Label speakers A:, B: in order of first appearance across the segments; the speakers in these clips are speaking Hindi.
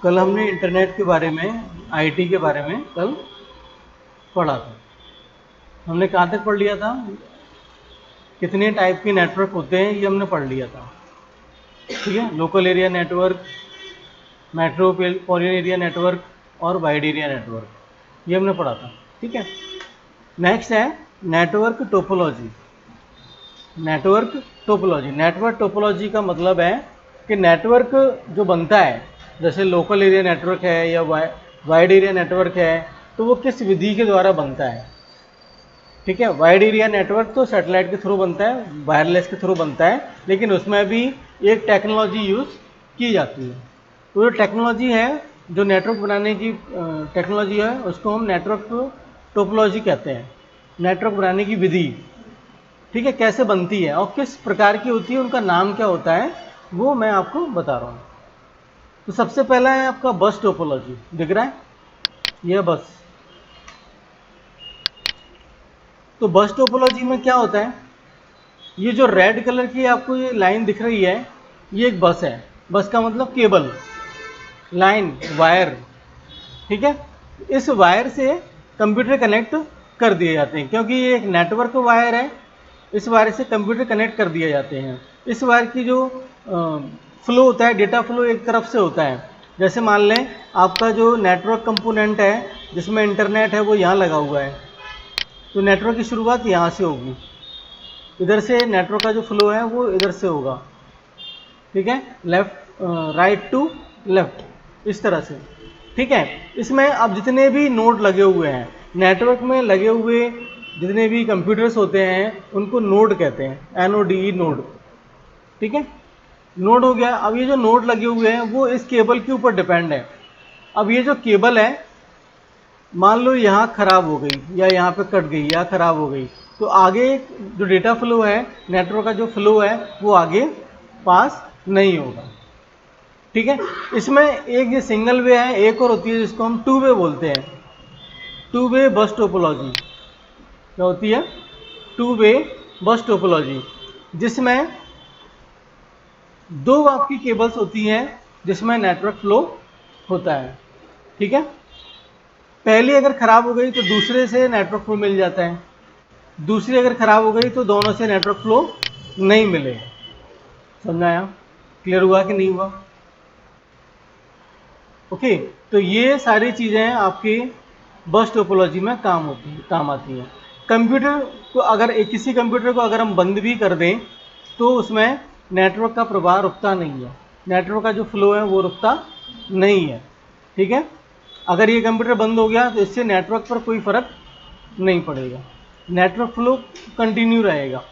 A: कल हमने इंटरनेट के बारे में, आईटी के बारे में कल पढ़ा था। हमने कहाँ तक पढ़ लिया था? कितने टाइप के नेटवर्क होते हैं ये हमने पढ़ लिया था। ठीक है, local area network, metropolitan area network और वाइड एरिया नेटवर्क, ये हमने पढ़ा था। ठीक है, नेक्स्ट है network topology. Network topology, network topology का मतलब है कि नेटवर्क जो बनता है, जैसे लोकल एरिया नेटवर्क है या वाइड एरिया नेटवर्क है, तो वो किस विधि के द्वारा बनता है। ठीक है, वाइड एरिया नेटवर्क तो सैटेलाइट के थ्रू बनता है, वायरलेस के थ्रू बनता है, लेकिन उसमें भी एक टेक्नोलॉजी यूज़ की जाती है। तो जो टेक्नोलॉजी है, जो नेटवर्क बनाने की टेक्नोलॉजी है, उसको हम नेटवर्क टोपोलॉजी कहते हैं, नेटवर्क बनाने की विधि। ठीक है, कैसे बनती है और किस प्रकार की होती है, उनका नाम क्या होता है, वो मैं आपको बता रहा हूँ। तो सबसे पहला है आपका बस टोपोलॉजी, दिख रहा है यह बस। तो बस टोपोलॉजी में क्या होता है, ये जो रेड कलर की आपको ये लाइन दिख रही है, ये एक बस है। बस का मतलब केबल, लाइन, वायर। ठीक है, इस वायर से कंप्यूटर कनेक्ट कर दिए जाते हैं, क्योंकि ये एक नेटवर्क वायर है। इस वायर से कंप्यूटर कनेक्ट कर दिए जाते हैं। इस वायर की जो फ्लो होता है, डेटा फ्लो एक तरफ से होता है। जैसे मान लें आपका जो नेटवर्क कंपोनेंट है जिसमें इंटरनेट है, वो यहाँ लगा हुआ है, तो नेटवर्क की शुरुआत यहाँ से होगी। इधर से नेटवर्क का जो फ्लो है वो इधर से होगा। ठीक है, लेफ्ट, राइट टू लेफ्ट, इस तरह से। ठीक है, इसमें अब जितने भी नोड लगे हुए हैं, नेटवर्क में लगे हुए जितने भी कंप्यूटर्स होते हैं, उनको नोड कहते हैं, NODE, नोड। ठीक है, नोड हो गया। अब ये जो नोड लगे हुए हैं वो इस केबल के ऊपर डिपेंड है। अब ये जो केबल है, मान लो यहाँ खराब हो गई या यहाँ पे कट गई या खराब हो गई, तो आगे जो डेटा फ्लो है, नेटवर्क का जो फ्लो है, वो आगे पास नहीं होगा। ठीक है, इसमें एक ये सिंगल वे है, एक और होती है जिसको हम टू वे बोलते हैं, टू वे बस टोपोलॉजी। क्या होती है? टू वे बस टोपोलॉजी, जिसमें दो आपकी केबल्स होती हैं जिसमें नेटवर्क फ्लो होता है। ठीक है, पहली अगर खराब हो गई तो दूसरे से नेटवर्क फ्लो मिल जाता है, दूसरी अगर खराब हो गई तो दोनों से नेटवर्क फ्लो नहीं मिलेगा। समझाया? क्लियर हुआ कि नहीं हुआ? ओके, तो ये सारी चीज़ें आपकी बस टोपोलॉजी में काम आती हैं। कंप्यूटर को अगर किसी कंप्यूटर को अगर हम बंद भी कर दें तो उसमें नेटवर्क का प्रवाह रुकता नहीं है, नेटवर्क का जो फ्लो है वो रुकता नहीं है। ठीक है, अगर ये कंप्यूटर बंद हो गया तो इससे नेटवर्क पर कोई फ़र्क नहीं पड़ेगा, नेटवर्क फ्लो कंटिन्यू रहेगा,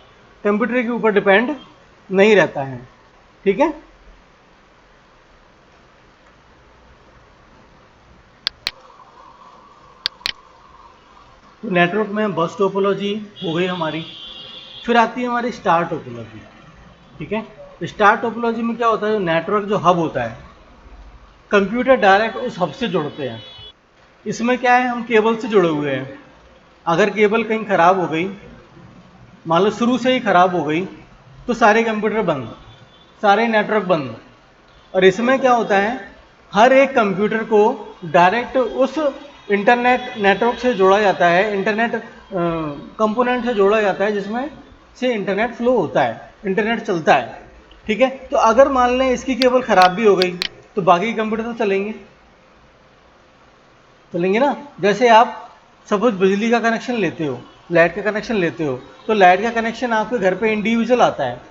A: कंप्यूटर के ऊपर डिपेंड नहीं रहता है। ठीक है, तो नेटवर्क में बस टोपोलॉजी हो गई हमारी। फिर आती है हमारी स्टार टोपोलॉजी। ठीक है, स्टार टोपोलॉजी में क्या होता है, जो नेटवर्क जो हब होता है, कंप्यूटर डायरेक्ट उस हब से जुड़ते हैं। इसमें क्या है, हम केबल से जुड़े हुए हैं। अगर केबल कहीं ख़राब हो गई, मान लो शुरू से ही ख़राब हो गई, तो सारे कंप्यूटर बंद, सारे नेटवर्क बंद। और इसमें क्या होता है, हर एक कंप्यूटर को डायरेक्ट उस इंटरनेट नेटवर्क से जोड़ा जाता है, इंटरनेट कंपोनेंट से जोड़ा जाता है, जिसमें से इंटरनेट फ्लो होता है, इंटरनेट चलता है। ठीक है, तो अगर मान लें इसकी केबल ख़राब भी हो गई तो बाकी कंप्यूटर तो चलेंगे ना। जैसे आप सपोज बिजली का कनेक्शन लेते हो, लाइट का कनेक्शन लेते हो, तो लाइट का कनेक्शन आपके घर पे इंडिविजुअल आता है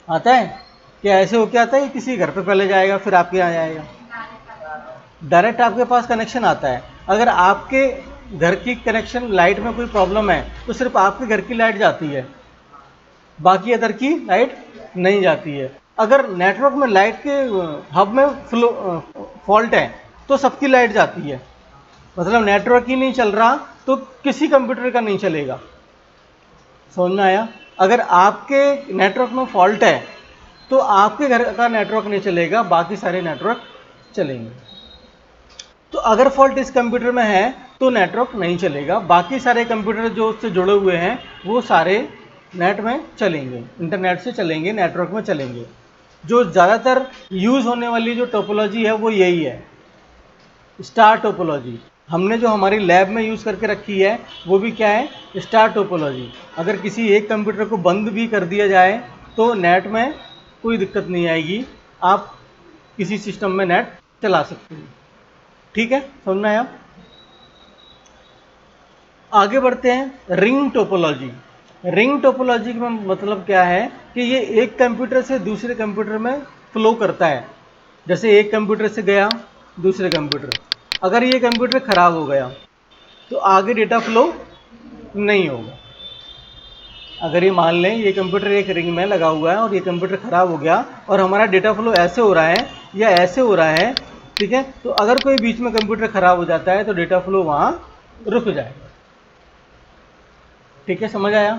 A: क्या? ऐसे होके आता है, किसी घर पे पहले जाएगा फिर आपके यहाँ जाएगा? डायरेक्ट आपके पास कनेक्शन आता है। अगर आपके घर की कनेक्शन लाइट में कोई प्रॉब्लम है तो सिर्फ आपके घर की लाइट जाती है, बाकी अदर की लाइट नहीं जाती है। अगर नेटवर्क में लाइट के हब में फ्लो फॉल्ट है तो सबकी लाइट जाती है, मतलब नेटवर्क ही नहीं चल रहा तो किसी कंप्यूटर का नहीं चलेगा। समझ में आया? अगर आपके नेटवर्क में फॉल्ट है तो आपके घर का नेटवर्क नहीं चलेगा, बाकी सारे नेटवर्क चलेंगे। तो अगर फॉल्ट इस कंप्यूटर में है तो नेटवर्क नहीं चलेगा, बाकी सारे कंप्यूटर जो उससे जुड़े हुए हैं वो सारे नेट में चलेंगे, इंटरनेट से चलेंगे, नेटवर्क में चलेंगे। जो ज़्यादातर यूज़ होने वाली जो टोपोलॉजी है वो यही है, स्टार टोपोलॉजी। हमने जो हमारी लैब में यूज़ करके रखी है वो भी क्या है, स्टार टोपोलॉजी। अगर किसी एक कंप्यूटर को बंद भी कर दिया जाए तो नेट में कोई दिक्कत नहीं आएगी, आप किसी सिस्टम में नेट चला सकते हैं। ठीक है, समझ में आया? आगे बढ़ते हैं, रिंग टोपोलॉजी। रिंग टोपोलॉजी का मतलब क्या है कि ये एक कंप्यूटर से दूसरे कंप्यूटर में फ्लो करता है। जैसे एक कंप्यूटर से गया दूसरे कंप्यूटर, अगर ये कंप्यूटर ख़राब हो गया तो आगे डेटा फ्लो नहीं होगा। अगर ये मान लें ये कंप्यूटर एक रिंग में लगा हुआ है और ये कंप्यूटर ख़राब हो गया और हमारा डेटा फ्लो ऐसे हो रहा है या ऐसे हो रहा है, ठीक है, तो अगर कोई बीच में कंप्यूटर ख़राब हो जाता है तो डेटा फ्लो वहाँ रुक जाएगा। ठीक है, समझ आया?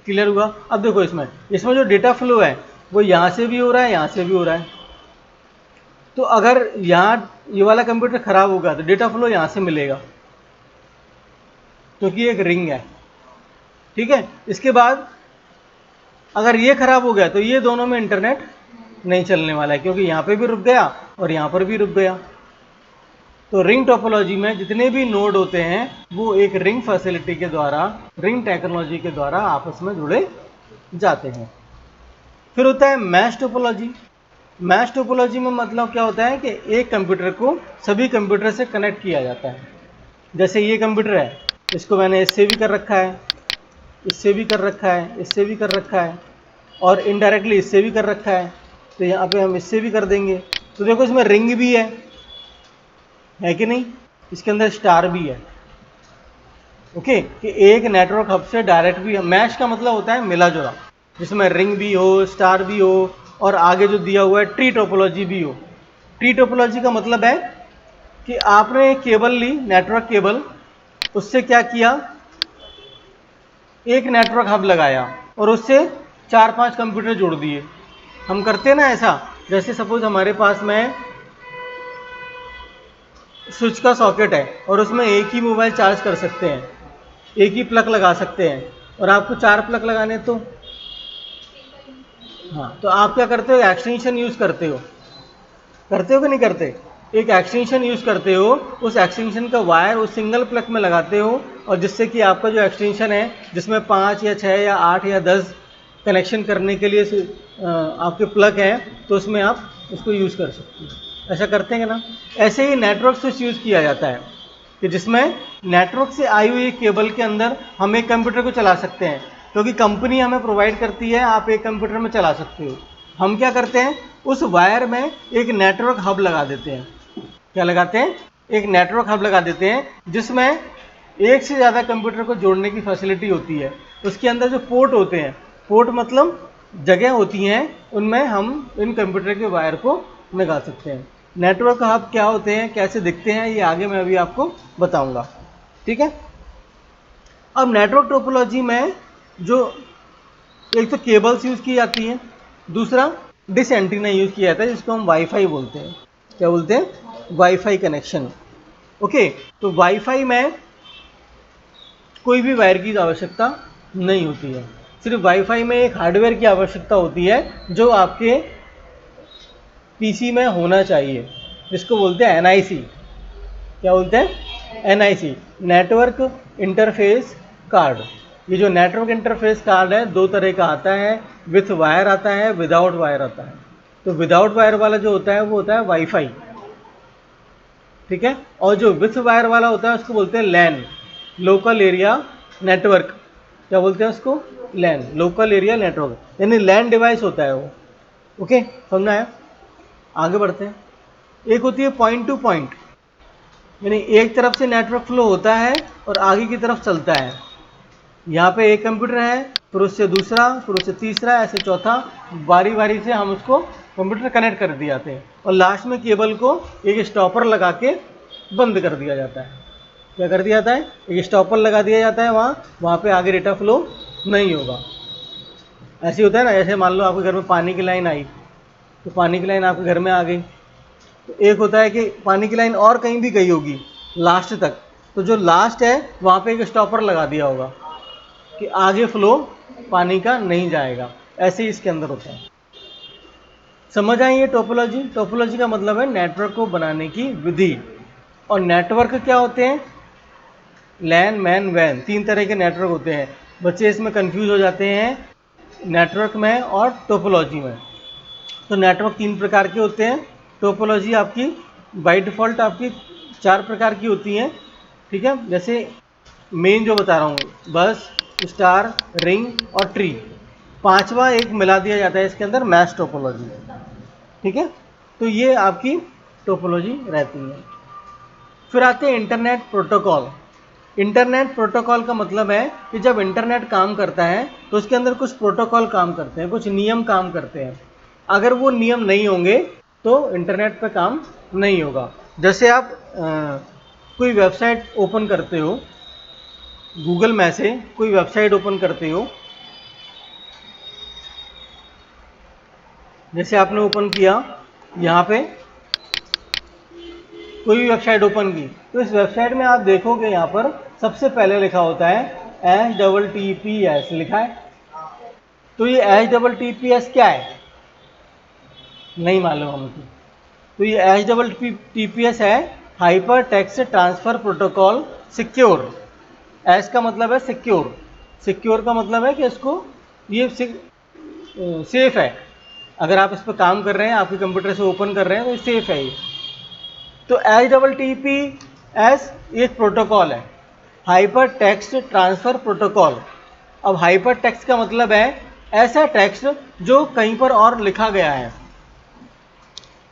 A: क्लियर हुआ? अब देखो इसमें इसमें जो डेटा फ्लो है वो यहाँ से भी हो रहा है, यहाँ से भी हो रहा है। तो अगर यहाँ ये वाला कंप्यूटर ख़राब होगा तो डेटा फ्लो यहाँ से मिलेगा क्योंकि ये एक रिंग है। ठीक है, इसके बाद अगर ये ख़राब हो गया तो ये दोनों में इंटरनेट नहीं चलने वाला है क्योंकि यहाँ पे भी रुक गया और यहाँ पर भी रुक गया। तो रिंग टोपोलॉजी में जितने भी नोड होते हैं वो एक रिंग फैसिलिटी के द्वारा, रिंग टेक्नोलॉजी के द्वारा आपस में जुड़े जाते हैं। फिर होता है मैश टोपोलॉजी। मैश टोपोलॉजी में मतलब क्या होता है कि एक कंप्यूटर को सभी कंप्यूटर से कनेक्ट किया जाता है। जैसे ये कंप्यूटर है, इसको मैंने इससे भी कर रखा है, इससे भी कर रखा है, इससे भी कर रखा है और इनडायरेक्टली इससे भी कर रखा है। तो यहाँ पे हम इससे भी कर देंगे। तो देखो इसमें रिंग भी है कि नहीं, इसके अंदर स्टार भी है। ओके, कि एक नेटवर्क हब से डायरेक्ट भी। मैश का मतलब होता है मिला जुला, जिसमें रिंग भी हो, स्टार भी हो और आगे जो दिया हुआ है ट्री टोपोलॉजी भी हो। ट्री टोपोलॉजी का मतलब है कि आपने केबल ली, नेटवर्क केबल, उससे क्या किया, एक नेटवर्क हब लगाया और उससे 4-5 कंप्यूटर जोड़ दिए। हम करते हैं ना ऐसा, जैसे सपोज हमारे पास में स्विच का सॉकेट है और उसमें एक ही मोबाइल चार्ज कर सकते हैं, एक ही प्लग लगा सकते हैं और आपको 4 प्लग लगाने तो हाँ, तो आप क्या करते हो, एक्सटेंशन यूज़ करते हो कि नहीं करते? एक एक्सटेंशन यूज़ करते हो, उस एक्सटेंशन का वायर उस सिंगल प्लग में लगाते हो और जिससे कि आपका जो एक्सटेंशन है जिसमें 5 या 6 या 8 या 10 कनेक्शन करने के लिए आपके प्लग हैं, तो उसमें आप उसको यूज़ कर सकते हो। ऐसा करते हैं ना? ऐसे ही नेटवर्क स्विच यूज़ किया जाता है कि जिसमें नेटवर्क से आई हुई केबल के अंदर हम एक कंप्यूटर को चला सकते हैं, क्योंकि कंपनी हमें प्रोवाइड करती है आप एक कंप्यूटर में चला सकते हो। हम क्या करते हैं, उस वायर में एक नेटवर्क हब लगा देते हैं। क्या लगाते हैं? एक नेटवर्क हब लगा देते हैं जिसमें एक से ज़्यादा कंप्यूटर को जोड़ने की फैसिलिटी होती है। उसके अंदर जो पोर्ट होते हैं, पोर्ट मतलब जगह होती हैं, उनमें हम इन कंप्यूटर के वायर को लगा सकते हैं। नेटवर्क हब क्या होते हैं, कैसे दिखते हैं, ये आगे मैं अभी आपको बताऊंगा। ठीक है, अब नेटवर्क टोपोलॉजी में जो एक तो केबल्स यूज़ की जाती हैं, दूसरा डिश एंटीना यूज़ किया जाता है जिसको हम वाईफाई बोलते हैं। क्या बोलते हैं? Wifi connection. ओके, तो वाईफाई में कोई भी वायर की आवश्यकता नहीं होती है, सिर्फ वाईफाई में एक हार्डवेयर की आवश्यकता होती है जो आपके पीसी में होना चाहिए, जिसको बोलते हैं एनआईसी। क्या बोलते हैं? NIC, network interface card. ये जो नेटवर्क इंटरफेस कार्ड है दो तरह का आता है, विथ वायर आता है, विदाउट वायर आता है। तो विदाउट वायर वाला जो होता है वो होता है वाईफाई, ठीक है, और जो विथ वायर वाला होता है उसको बोलते हैं लैन, लोकल एरिया नेटवर्क। क्या बोलते हैं उसको? लैन, लोकल एरिया नेटवर्क, यानी लैन डिवाइस होता है वो। ओके, समझना है? आगे बढ़ते हैं। एक होती है पॉइंट टू पॉइंट, यानी एक तरफ से नेटवर्क फ्लो होता है और आगे की तरफ चलता है। यहाँ पे एक कंप्यूटर है, फिर उससे दूसरा, फिर उससे तीसरा, ऐसे चौथा, बारी बारी से हम उसको कंप्यूटर कनेक्ट कर दिए जाते हैं और लास्ट में केबल को एक स्टॉपर लगा के बंद कर दिया जाता है। क्या कर दिया जाता है? एक स्टॉपर लगा दिया जाता है, वहाँ पे आगे डेटा फ्लो नहीं होगा। ऐसे होता है ना, जैसे मान लो आपके घर में पानी की लाइन आई, तो पानी की लाइन आपके घर में आ गई, तो एक होता है कि पानी की लाइन और कहीं भी गई होगी लास्ट तक, तो जो लास्ट है वहाँ पे एक स्टॉपर लगा दिया होगा कि आगे फ्लो पानी का नहीं जाएगा। ऐसे ही इसके अंदर होता है। समझ आई ये टोपोलॉजी? टोपोलॉजी का मतलब है नेटवर्क को बनाने की विधि। और नेटवर्क क्या होते हैं? लैन, मैन, वैन, 3 तरह के नेटवर्क होते हैं। बच्चे इसमें कंफ्यूज हो जाते हैं नेटवर्क में और टोपोलॉजी में। तो नेटवर्क 3 प्रकार के होते हैं। टोपोलॉजी आपकी बाय डिफ़ॉल्ट आपकी 4 प्रकार की होती हैं, ठीक है। जैसे मेन जो बता रहा हूँ, बस, स्टार, रिंग और ट्री। 5वां एक मिला दिया जाता है इसके अंदर, मैश टोपोलॉजी, ठीक है। तो ये आपकी टोपोलॉजी रहती है। फिर आते हैं इंटरनेट प्रोटोकॉल। इंटरनेट प्रोटोकॉल का मतलब है कि जब इंटरनेट काम करता है तो उसके अंदर कुछ प्रोटोकॉल काम करते हैं, कुछ नियम काम करते हैं। अगर वो नियम नहीं होंगे तो इंटरनेट पे काम नहीं होगा। जैसे आप कोई वेबसाइट ओपन करते हो, गूगल में से कोई वेबसाइट ओपन करते हो, जैसे आपने ओपन किया यहाँ पे कोई भी वेबसाइट ओपन की, तो इस वेबसाइट में आप देखोगे यहाँ पर सबसे पहले लिखा होता है HTTPS लिखा है। तो ये HTTPS क्या है? नहीं मालूम हमको। तो ये HTTPS है hyper text transfer protocol secure. S का मतलब है सिक्योर, सिक्योर का मतलब है कि इसको ये सेफ है। अगर आप इस पर काम कर रहे हैं, आपके कंप्यूटर से ओपन कर रहे हैं, तो ये सेफ है ये। तो HTTPS एक प्रोटोकॉल है, हाइपर टेक्स्ट ट्रांसफर प्रोटोकॉल। अब हाइपर टेक्स्ट का मतलब है ऐसा टेक्स्ट जो कहीं पर और लिखा गया है,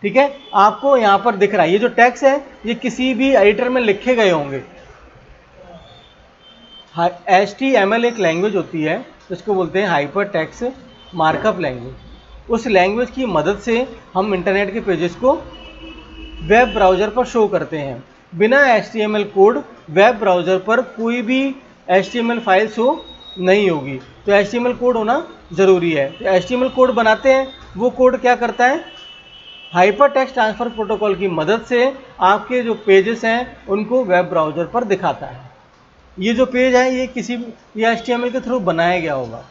A: ठीक है। आपको यहाँ पर दिख रहा है ये जो टेक्स्ट है, ये किसी भी एडिटर में लिखे गए होंगे। HTML एक लैंग्वेज होती है, इसको बोलते हैं हाइपर टेक्स्ट मार्कअप लैंग्वेज। उस लैंग्वेज की मदद से हम इंटरनेट के पेजेस को वेब ब्राउज़र पर शो करते हैं। बिना HTML कोड वेब ब्राउज़र पर कोई भी HTML फाइल शो नहीं होगी, तो HTML कोड होना ज़रूरी है। तो HTML कोड बनाते हैं, वो कोड क्या करता है? हाइपर टेक्स्ट ट्रांसफर प्रोटोकॉल की मदद से आपके जो पेजेस हैं उनको वेब ब्राउज़र पर दिखाता है। ये जो पेज है ये ये HTML के थ्रू बनाया गया होगा,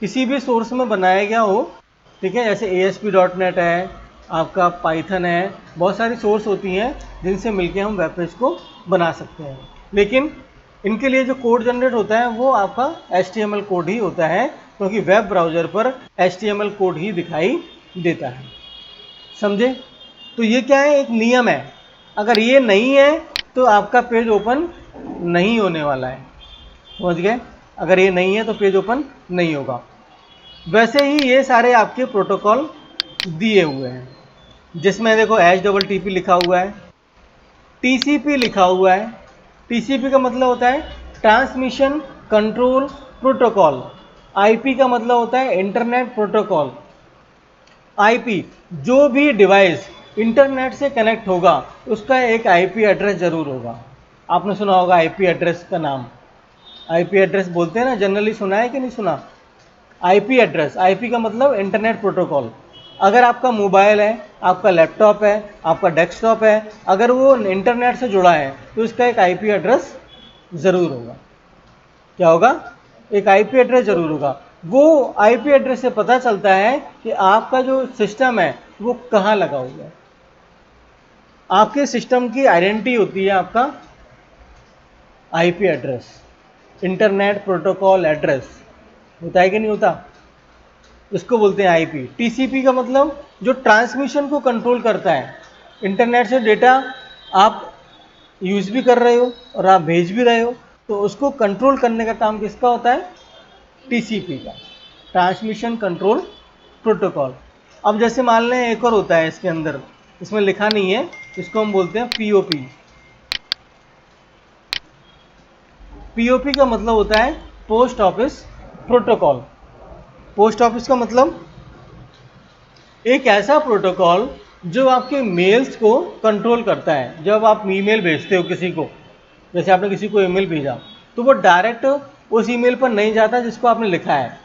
A: किसी भी सोर्स में बनाया गया हो, ठीक है। जैसे ASP.NET है, आपका पाइथन है, बहुत सारी सोर्स होती हैं जिनसे मिलके हम वेब पेज को बना सकते हैं। लेकिन इनके लिए जो कोड जनरेट होता है वो आपका HTML कोड ही होता है, क्योंकि वेब ब्राउज़र पर HTML कोड ही दिखाई देता है। समझे? तो ये क्या है? एक नियम है। अगर ये नहीं है तो आपका पेज ओपन नहीं होने वाला है। समझ गए? अगर ये नहीं है तो पेज ओपन नहीं होगा। वैसे ही ये सारे आपके प्रोटोकॉल दिए हुए हैं, जिसमें देखो HTTP लिखा हुआ है, TCP लिखा हुआ है। TCP का मतलब होता है ट्रांसमिशन कंट्रोल प्रोटोकॉल। IP का मतलब होता है इंटरनेट प्रोटोकॉल। IP, जो भी डिवाइस इंटरनेट से कनेक्ट होगा उसका एक IP एड्रेस जरूर होगा। आपने सुना होगा IP एड्रेस का नाम। IP एड्रेस बोलते हैं ना, जनरली सुना है कि नहीं सुना? IP एड्रेस, IP का मतलब इंटरनेट प्रोटोकॉल। अगर आपका मोबाइल है, आपका लैपटॉप है, आपका डेस्कटॉप है, अगर वो इंटरनेट से जुड़ा है तो इसका एक IP एड्रेस ज़रूर होगा। क्या होगा? एक IP एड्रेस ज़रूर होगा। वो IP एड्रेस से पता चलता है कि आपका जो सिस्टम है वो कहाँ लगा हुआ है। आपके सिस्टम की आइडेंटिटी होती है आपका IP address, internet protocol address. होता है कि नहीं होता? इसको बोलते हैं IP। TCP का मतलब जो ट्रांसमिशन को कंट्रोल करता है। इंटरनेट से डेटा आप यूज़ भी कर रहे हो और आप भेज भी रहे हो, तो उसको कंट्रोल करने का काम किसका होता है? TCP का, ट्रांसमिशन कंट्रोल प्रोटोकॉल। अब जैसे मान लें एक और होता है इसके अंदर, इसमें लिखा नहीं है, इसको हम बोलते हैं POP। POP का मतलब होता है post office protocol. Post office का मतलब एक ऐसा प्रोटोकॉल जो आपके मेल्स को कंट्रोल करता है। जब आप ईमेल भेजते हो किसी को, जैसे आपने किसी को ईमेल भेजा, तो वो डायरेक्ट उस ईमेल पर नहीं जाता जिसको आपने लिखा है।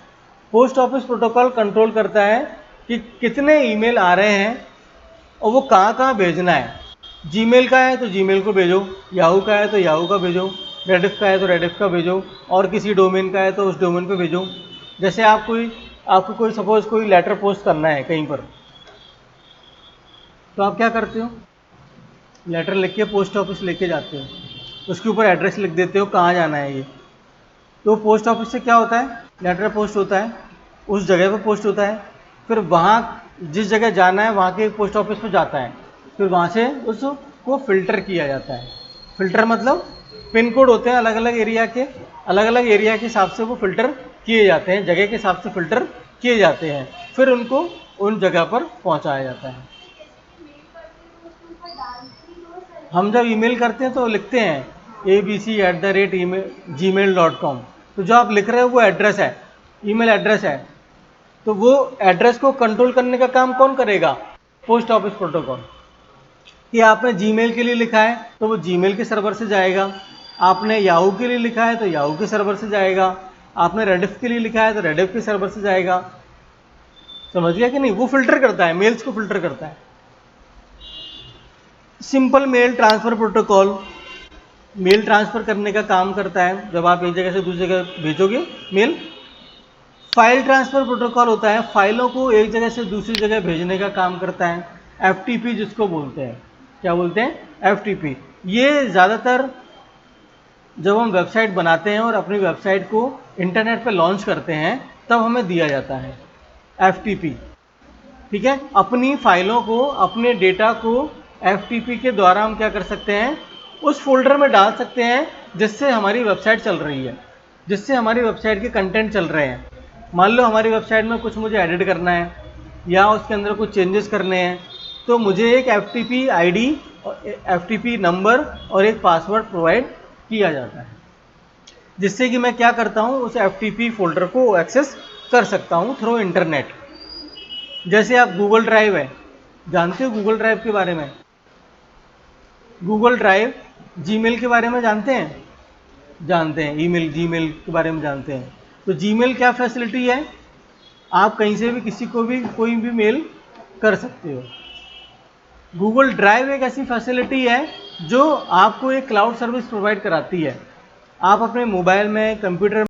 A: पोस्ट ऑफिस प्रोटोकॉल कंट्रोल करता है कि कितने ईमेल आ रहे हैं और वो कहाँ कहाँ भेजना है। जीमेल का है तो जीमेल को भेजो, याहू का है तो याहू का भेजो, रेडिफ का है तो रेडिफ का भेजो, और किसी डोमेन का है तो उस डोमेन पे भेजो। जैसे आपको कोई सपोज कोई लेटर पोस्ट करना है कहीं पर, तो आप क्या करते हो, लेटर लिख के पोस्ट ऑफिस लेके जाते हो, उसके ऊपर एड्रेस लिख देते हो कहाँ जाना है ये। तो पोस्ट ऑफिस से क्या होता है, लेटर पोस्ट होता है, उस जगह पर पोस्ट होता है, फिर वहाँ जिस जगह जाना है वहाँ के पोस्ट ऑफिस पर जाता है, फिर वहाँ से उसको फ़िल्टर किया जाता है। फ़िल्टर मतलब पिन कोड होते हैं अलग अलग एरिया के हिसाब से वो फ़िल्टर किए जाते हैं, जगह के हिसाब से फ़िल्टर किए जाते हैं, फिर उनको उन जगह पर पहुँचाया जाता है। हम जब ईमेल करते हैं तो लिखते हैं abc@gmail.com, तो जो आप लिख रहे हो वो एड्रेस है, ईमेल एड्रेस है। तो वो एड्रेस को कंट्रोल करने का काम कौन करेगा, पोस्ट ऑफिस प्रोटोकॉल। कि आपने जीमेल के लिए लिखा है तो वो जीमेल के सर्वर से जाएगा, आपने याहू के लिए लिखा है तो याहू के सर्वर से जाएगा, आपने रेडिफ के लिए लिखा है तो रेडिफ के सर्वर से जाएगा। समझ गया कि नहीं, वो फिल्टर करता है, मेल्स को फिल्टर करता है। Simple mail transfer protocol mail transfer करने का काम करता है, जब आप एक जगह से दूसरी जगह भेजोगे मेल। फाइल ट्रांसफ़र प्रोटोकॉल होता है, फाइलों को एक जगह से दूसरी जगह भेजने का काम करता है। एफटीपी जिसको बोलते हैं, क्या बोलते हैं, एफटीपी। ये ज़्यादातर जब हम वेबसाइट बनाते हैं और अपनी वेबसाइट को इंटरनेट पर लॉन्च करते हैं तब हमें दिया जाता है एफटीपी। ठीक है, अपनी फाइलों को, अपने डेटा को एफटीपी के द्वारा हम क्या कर सकते हैं, उस फोल्डर में डाल सकते हैं जिससे हमारी वेबसाइट चल रही है, जिससे हमारी वेबसाइट के कंटेंट चल रहे हैं। मान लो हमारी वेबसाइट में कुछ मुझे एडिट करना है या उसके अंदर कुछ चेंजेस करने हैं, तो मुझे एक एफटीपी आईडी, एफटीपी नंबर और एक पासवर्ड प्रोवाइड किया जाता है, जिससे कि मैं क्या करता हूँ, उस एफटीपी फोल्डर को एक्सेस कर सकता हूँ थ्रू इंटरनेट। जैसे आप गूगल ड्राइव है, जानते हो गूगल ड्राइव के बारे में, गूगल ड्राइव जीमेल के बारे में जानते हैं, ईमेल जीमेल के बारे में जानते हैं। तो जीमेल क्या फैसिलिटी है, आप कहीं से भी किसी को भी कोई भी मेल कर सकते हो। गूगल ड्राइव एक ऐसी फैसिलिटी है जो आपको एक क्लाउड सर्विस प्रोवाइड कराती है। आप अपने मोबाइल में, कंप्यूटर